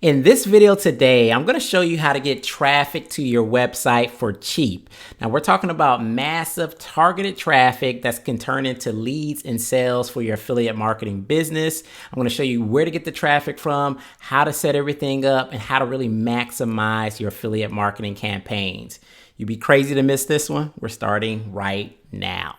In this video today, I'm going to show you how to get traffic to your website for cheap. Now we're talking about massive targeted traffic that can turn into leads and sales for your affiliate marketing business. I'm going to show you where to get the traffic from, how to set everything up, and how to really maximize your affiliate marketing campaigns. You'd be crazy to miss this one. We're starting right now.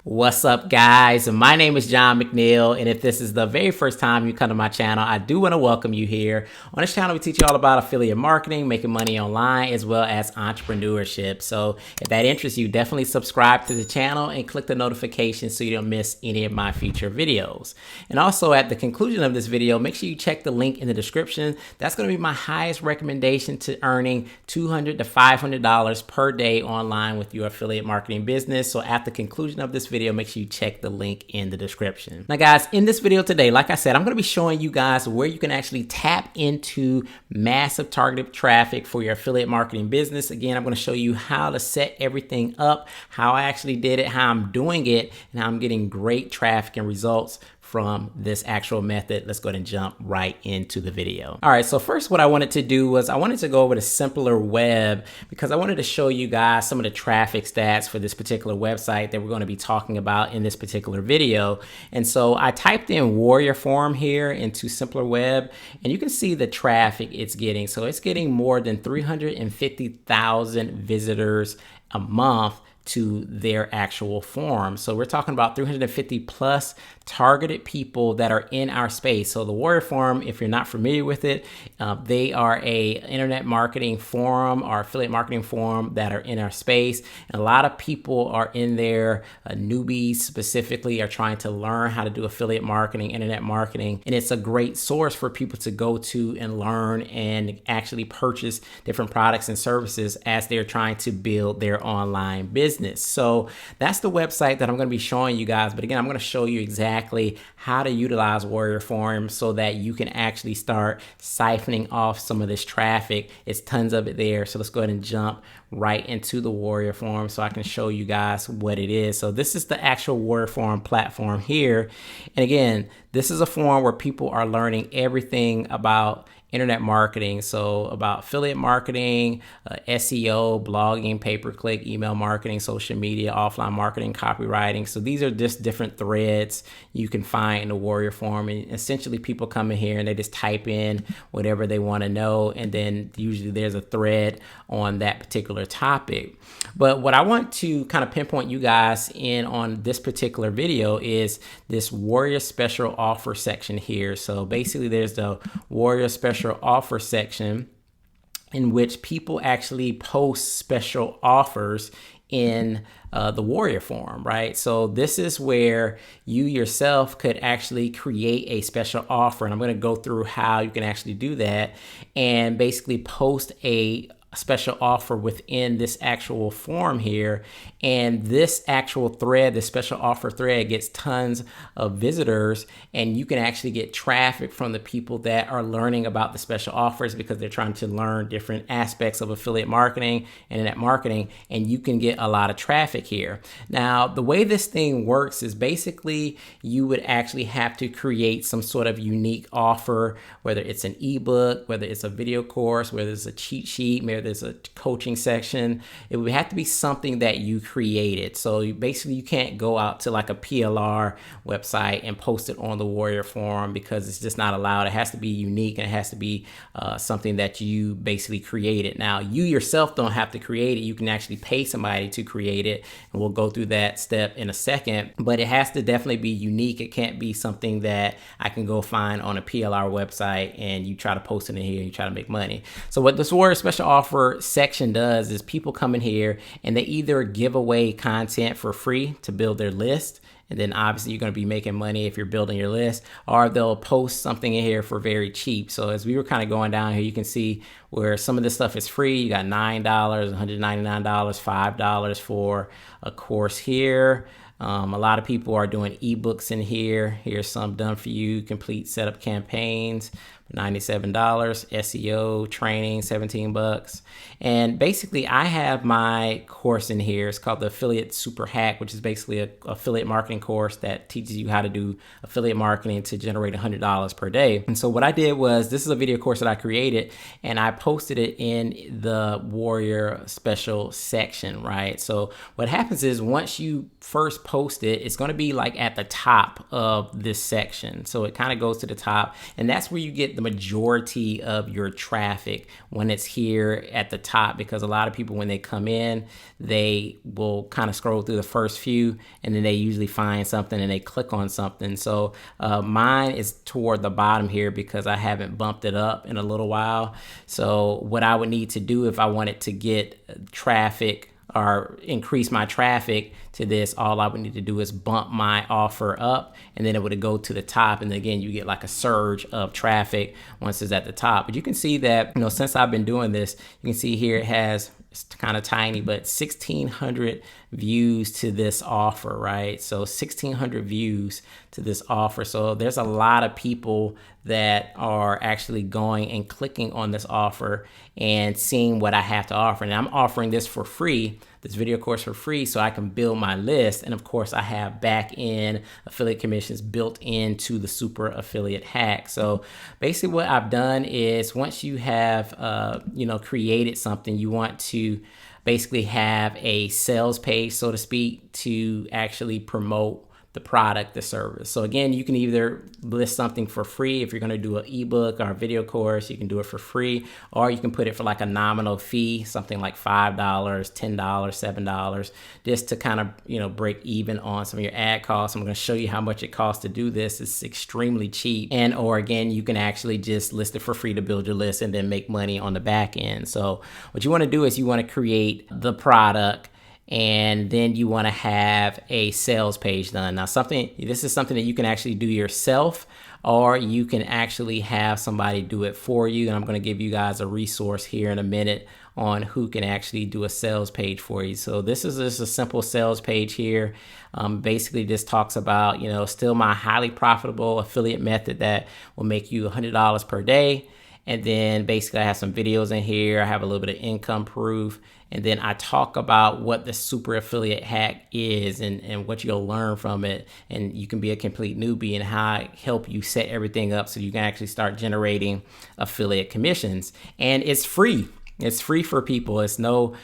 What's up, guys? My name is John McNeil, and if this is the very first time you come to my channel, I do want to welcome you here. On this channel, we teach you all about affiliate marketing, making money online, as well as entrepreneurship. So if that interests you, definitely subscribe to the channel and click the notifications so you don't miss any of my future videos. And also at the conclusion of this video, make sure you check the link in the description. That's going to be my highest recommendation to earning $200 to $500 per day online with your affiliate marketing business. So at the conclusion of this video, make sure you check the link in the description. Now guys, in this video today, like I said, I'm going to be showing you guys where you can actually tap into massive targeted traffic for your affiliate marketing business. Again, I'm going to show you how to set everything up, how I actually did it, how I'm doing it, and how I'm getting great traffic and results from this actual method. Let's go ahead and jump right into the video. All right, so first what I wanted to do was I wanted to go over to Simpler Web because I wanted to show you guys some of the traffic stats for this particular website that we're going to be talking about in this particular video. And so I typed in Warrior Forum here into Simpler Web, and you can see the traffic it's getting. So it's getting more than 350,000 visitors a month to their actual forum. So we're talking about 350 plus targeted people that are in our space. So the Warrior Forum, if you're not familiar with it, they are a internet marketing forum or affiliate marketing forum that are in our space. And a lot of people are in there, newbies specifically are trying to learn how to do affiliate marketing, internet marketing. And it's a great source for people to go to and learn and actually purchase different products and services as they're trying to build their online business. So that's the website that I'm going to be showing you guys. But again, I'm going to show you exactly how to utilize Warrior Forum so that you can actually start siphoning off some of this traffic. It's tons of it there. So let's go ahead and jump right into the Warrior Forum so I can show you guys what it is. So this is the actual Warrior Forum platform here. And again, this is a forum where people are learning everything about internet marketing, so about affiliate marketing, SEO, blogging, pay-per-click, email marketing, social media, offline marketing, copywriting. So these are just different threads you can find in the Warrior Forum. And essentially people come in here and they just type in whatever they want to know. And then usually there's a thread on that particular topic. But what I want to kind of pinpoint you guys in on this particular video is this Warrior Special Offer section here. So basically there's the Warrior Special Offer section in which people actually post special offers in the Warrior Forum, right? So this is where you yourself could actually create a special offer. And I'm going to go through how you can actually do that and basically post a special offer within this actual forum here. And this actual thread, the special offer thread, gets tons of visitors, and you can actually get traffic from the people that are learning about the special offers because they're trying to learn different aspects of affiliate marketing, internet marketing, and you can get a lot of traffic here. Now, the way this thing works is basically you would actually have to create some sort of unique offer, whether it's an ebook, whether it's a video course, whether it's a cheat sheet, maybe there's a coaching section. It would have to be something that you created. So you can't go out to like a PLR website and post it on the Warrior Forum because it's just not allowed. It has to be unique and it has to be something that you basically created. Now, you yourself don't have to create it. You can actually pay somebody to create it, and we'll go through that step in a second. But it has to definitely be unique. It can't be something that I can go find on a PLR website and you try to post it in here and you try to make money. So what this Warrior Special Offer section does is people come in here and they either give away content for free to build their list, and then obviously you're going to be making money if you're building your list, or they'll post something in here for very cheap. So as we were kind of going down here, you can see where some of this stuff is free. You got $9, $199, $5 for a course here. A lot of people are doing ebooks in here. Here's some done for you, complete setup campaigns. $97. SEO training, 17 bucks. And basically I have my course in here. It's called the Affiliate Super Hack, which is basically an affiliate marketing course that teaches you how to do affiliate marketing to generate $100 per day. And so what I did was, this is a video course that I created and I posted it in the Warrior special section, right? So what happens is once you first post it, it's going to be like at the top of this section. So it kind of goes to the top, and that's where you get the majority of your traffic when it's here at the top, because a lot of people, when they come in, they will kind of scroll through the first few and then they usually find something and they click on something. So mine is toward the bottom here because I haven't bumped it up in a little while. So what I would need to do if I wanted to get traffic or increase my traffic to this, all I would need to do is bump my offer up, and then it would go to the top. And again, you get like a surge of traffic once it's at the top. But you can see that, since I've been doing this, you can see here it has, it's kind of tiny, but 1,600 views to this offer, right? So 1,600 views to this offer. So there's a lot of people that are actually going and clicking on this offer and seeing what I have to offer. And I'm offering this for free, this video course for free, so I can build my list. And of course I have back end affiliate commissions built into the super affiliate hack. So basically what I've done is, once you have, created something, you want to basically have a sales page, so to speak, to actually promote the product, the service. So again, you can either list something for free. If you're going to do an ebook or a video course, you can do it for free, or you can put it for like a nominal fee, something like $5, $10, $7, just to kind of, break even on some of your ad costs. I'm going to show you how much it costs to do this. It's extremely cheap. And, or again, you can actually just list it for free to build your list and then make money on the back end. So what you want to do is you want to create the product, and then you want to have a sales page done. Now, this is something that you can actually do yourself, or you can actually have somebody do it for you. And I'm going to give you guys a resource here in a minute on who can actually do a sales page for you. So this is just a simple sales page here. Basically just talks about, still my highly profitable affiliate method that will make you $100 per day. And then basically I have some videos in here. I have a little bit of income proof. And then I talk about what the super affiliate hack is and what you'll learn from it. And you can be a complete newbie, and how I help you set everything up so you can actually start generating affiliate commissions. And it's free. It's free for people. It's no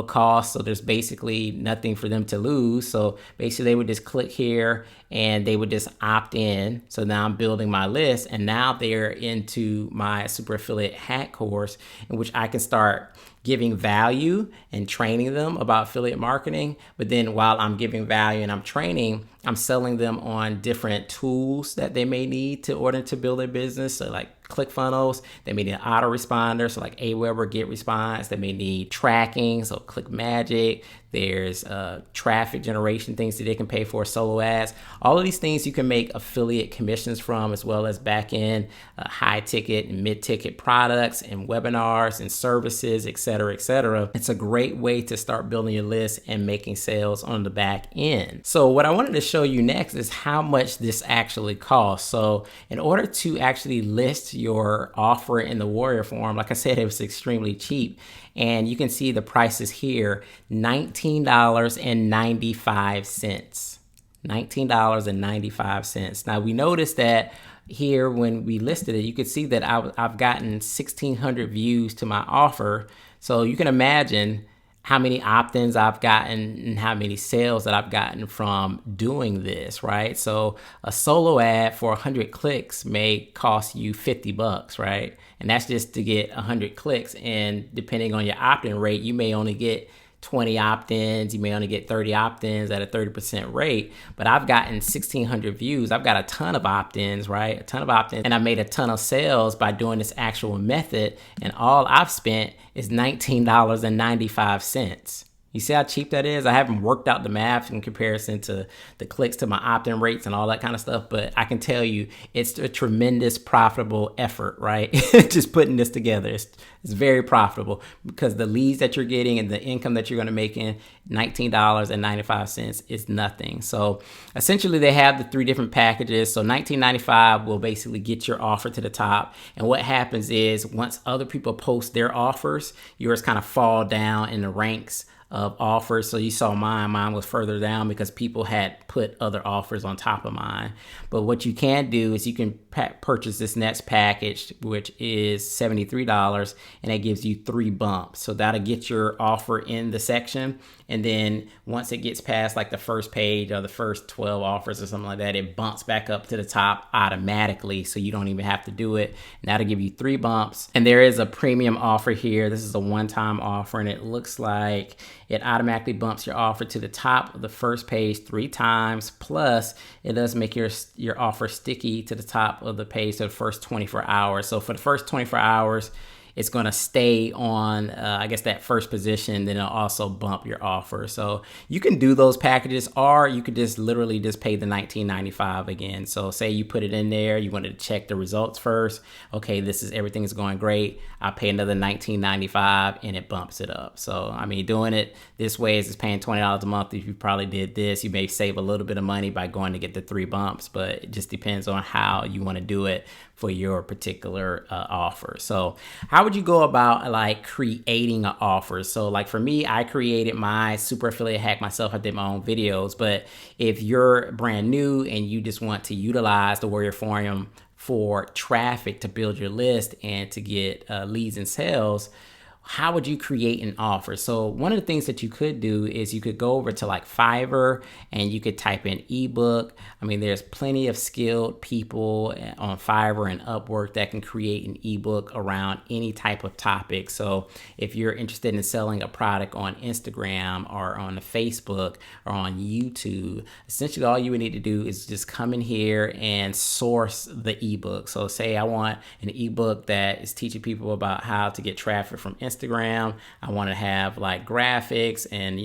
cost. So there's basically nothing for them to lose. So basically they would just click here and they would just opt in. So now I'm building my list, and now they're into my super affiliate hack course, in which I can start giving value and training them about affiliate marketing. But then while I'm giving value and I'm training, I'm selling them on different tools that they may need to order to build their business. So like ClickFunnels, they may need an autoresponder, so like Aweber GetResponse. They may need tracking, so ClickMagic. There's traffic generation things that they can pay for, solo ads. All of these things you can make affiliate commissions from, as well as back end high ticket and mid ticket products and webinars and services, etc., etc. It's a great way to start building your list and making sales on the back end. So what I wanted to show you next is how much this actually costs. So in order to actually list your offer in the Warrior Forum, like I said, it was extremely cheap. And you can see the prices here, $19.95. $19.95. Now we noticed that here when we listed it, you could see that I've gotten 1,600 views to my offer. So you can imagine how many opt-ins I've gotten and how many sales that I've gotten from doing this, right? So a solo ad for 100 clicks may cost you 50 bucks, right? And that's just to get 100 clicks. And depending on your opt-in rate, you may only get 20 opt-ins, you may only get 30 opt-ins at a 30% rate, but I've gotten 1,600 views. I've got a ton of opt-ins, right? A ton of opt-ins, and I made a ton of sales by doing this actual method, and all I've spent is $19.95. You see how cheap that is? I haven't worked out the math in comparison to the clicks to my opt-in rates and all that kind of stuff, but I can tell you it's a tremendous profitable effort, right? Just putting this together. It's very profitable because the leads that you're getting and the income that you're going to make in $19.95 is nothing. So essentially they have the three different packages. So $19.95 will basically get your offer to the top. And what happens is once other people post their offers, yours kind of fall down in the ranks of offers. So you saw mine was further down because people had put other offers on top of mine. But what you can do is you can purchase this next package, which is $73, and that gives you 3 bumps. So that'll get your offer in the section. And then once it gets past like the first page or the first 12 offers or something like that, it bumps back up to the top automatically. So you don't even have to do it. And that'll give you 3 bumps. And there is a premium offer here. This is a one-time offer, and it looks like it automatically bumps your offer to the top of the first page 3 times. Plus, it does make your offer sticky to the top of the page for the first 24 hours. So for the first 24 hours, it's going to stay on, I guess, that first position. Then it'll also bump your offer. So you can do those packages, or you could just literally just pay the $19.95 again. So say you put it in there, you wanted to check the results first. Okay, everything is going great. I pay another $19.95 and it bumps it up. So, I mean, doing it this way is just paying $20 a month. If you probably did this, you may save a little bit of money by going to get the 3 bumps, but it just depends on how you want to do it for your particular offer. So how would you go about like creating an offer? So like for me, I created my super affiliate hack myself. I did my own videos, but if you're brand new and you just want to utilize the Warrior Forum for traffic to build your list and to get leads and sales, how would you create an offer? So one of the things that you could do is you could go over to like Fiverr and you could type in ebook. I mean, there's plenty of skilled people on Fiverr and Upwork that can create an ebook around any type of topic. So if you're interested in selling a product on Instagram or on Facebook or on YouTube, essentially all you would need to do is just come in here and source the ebook. So say I want an ebook that is teaching people about how to get traffic from Instagram. I want to have like graphics and,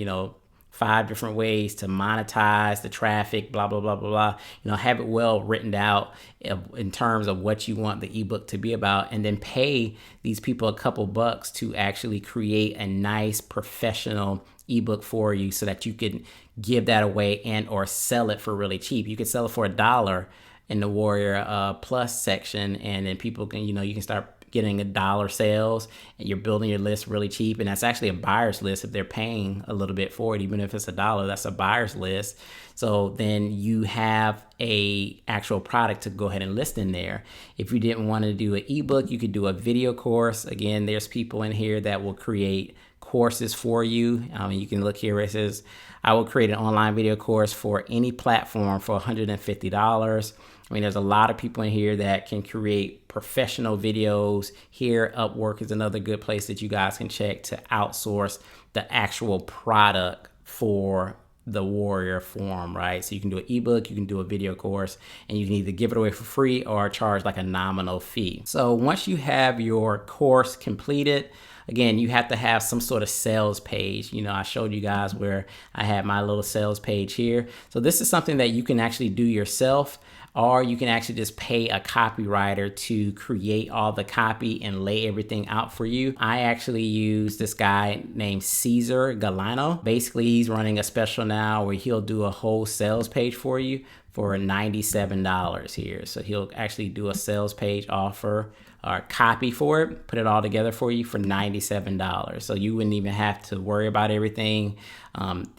5 different ways to monetize the traffic, blah, blah, blah, blah, blah. Have it well written out in terms of what you want the ebook to be about, and then pay these people a couple bucks to actually create a nice professional ebook for you so that you can give that away and or sell it for really cheap. You could sell it for $1 in the Warrior Plus section, and then people can, you can start getting $1 sales, and you're building your list really cheap. And that's actually a buyer's list. If they're paying a little bit for it, even if it's $1, that's a buyer's list. So then you have a actual product to go ahead and list in there. If you didn't want to do an ebook, you could do a video course. Again, there's people in here that will create courses for you. You can look here where it says, I will create an online video course for any platform for $150. I mean, there's a lot of people in here that can create professional videos. Here, Upwork is another good place that you guys can check to outsource the actual product for the Warrior Forum, right? So you can do an ebook, you can do a video course, and you can either give it away for free or charge like a nominal fee. So once you have your course completed, again, you have to have some sort of sales page. I showed you guys where I had my little sales page here. So this is something that you can actually do yourself, or you can actually just pay a copywriter to create all the copy and lay everything out for you. I actually use this guy named Cesar Galano. Basically, he's running a special now where he'll do a whole sales page for you for $97 here. So he'll actually do a sales page offer or copy for it, put it all together for you for $97. So you wouldn't even have to worry about everything.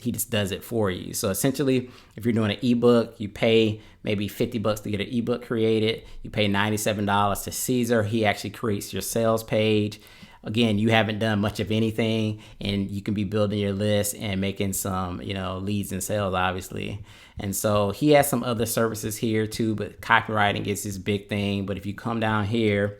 He just does it for you. So essentially, if you're doing an ebook, you pay maybe $50 to get an ebook created. You pay $97 to Caesar. He actually creates your sales page. Again, you haven't done much of anything, and you can be building your list and making some, leads and sales, obviously. And so he has some other services here too, but copywriting is his big thing. But if you come down here,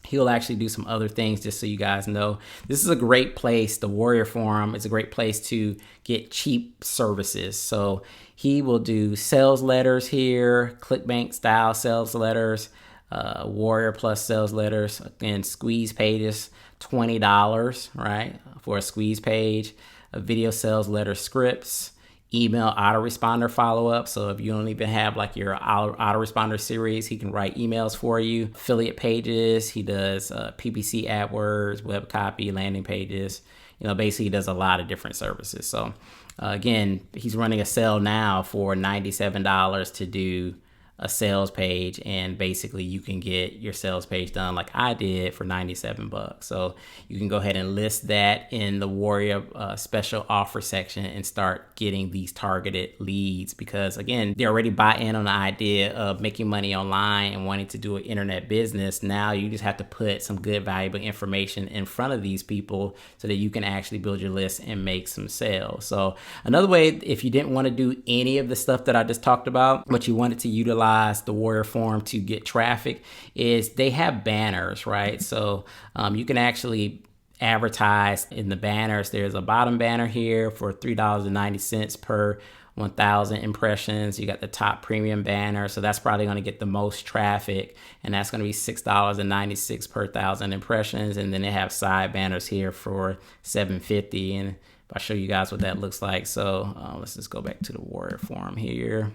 he'll actually do some other things, just so you guys know. This is a great place. The Warrior Forum is a great place to get cheap services. So he will do sales letters here, ClickBank style sales letters, Warrior Plus sales letters, and squeeze pages $20, right, for a squeeze page, a video sales letter scripts, email autoresponder follow-up. So if you don't even have like your autoresponder series, he can write emails for you. Affiliate pages, he does PPC AdWords, web copy, landing pages. Basically he does a lot of different services. So again, he's running a sale now for $97 to do a sales page, and basically you can get your sales page done like I did for $97. So you can go ahead and list that in the Warrior special offer section and start getting these targeted leads, because again, they already buy in on the idea of making money online and wanting to do an internet business. Now you just have to put some good valuable information in front of these people so that you can actually build your list and make some sales. So another way, if you didn't want to do any of the stuff that I just talked about, but you wanted to utilize the Warrior Forum to get traffic, is they have banners, right? So you can actually advertise in the banners. There's a bottom banner here for $3.90 per 1,000 impressions. You got the top premium banner, so that's probably going to get the most traffic, and that's going to be $6.96 per 1,000 impressions. And then they have side banners here for $7.50, and I'll show you guys what that looks like. So let's just go back to the Warrior Forum here.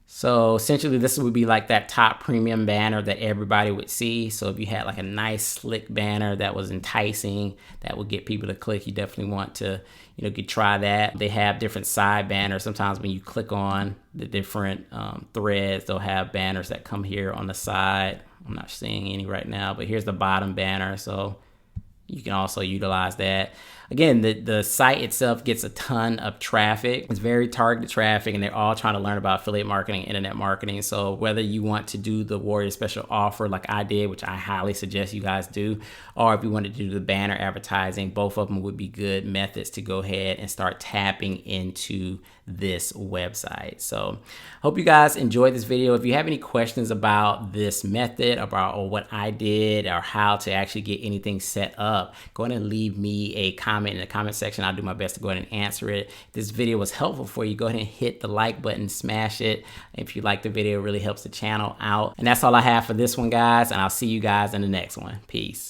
So essentially this would be like that top premium banner that everybody would see. So if you had like a nice slick banner that was enticing, that would get people to click, you definitely want to, try that. They have different side banners. Sometimes when you click on the different threads, they'll have banners that come here on the side. I'm not seeing any right now, but here's the bottom banner. So you can also utilize that. Again, the site itself gets a ton of traffic. It's very targeted traffic, and they're all trying to learn about affiliate marketing, internet marketing. So whether you want to do the Warrior special offer like I did, which I highly suggest you guys do, or if you want to do the banner advertising, both of them would be good methods to go ahead and start tapping into this website. So hope you guys enjoyed this video. If you have any questions about this method, or what I did, or how to actually get anything set up, go ahead and leave me a comment in the comment section. I'll do my best to go ahead and answer it. If this video was helpful for you, go ahead and hit the like button, smash it. If you like the video, it really helps the channel out. And that's all I have for this one, guys, and I'll see you guys in the next one. Peace.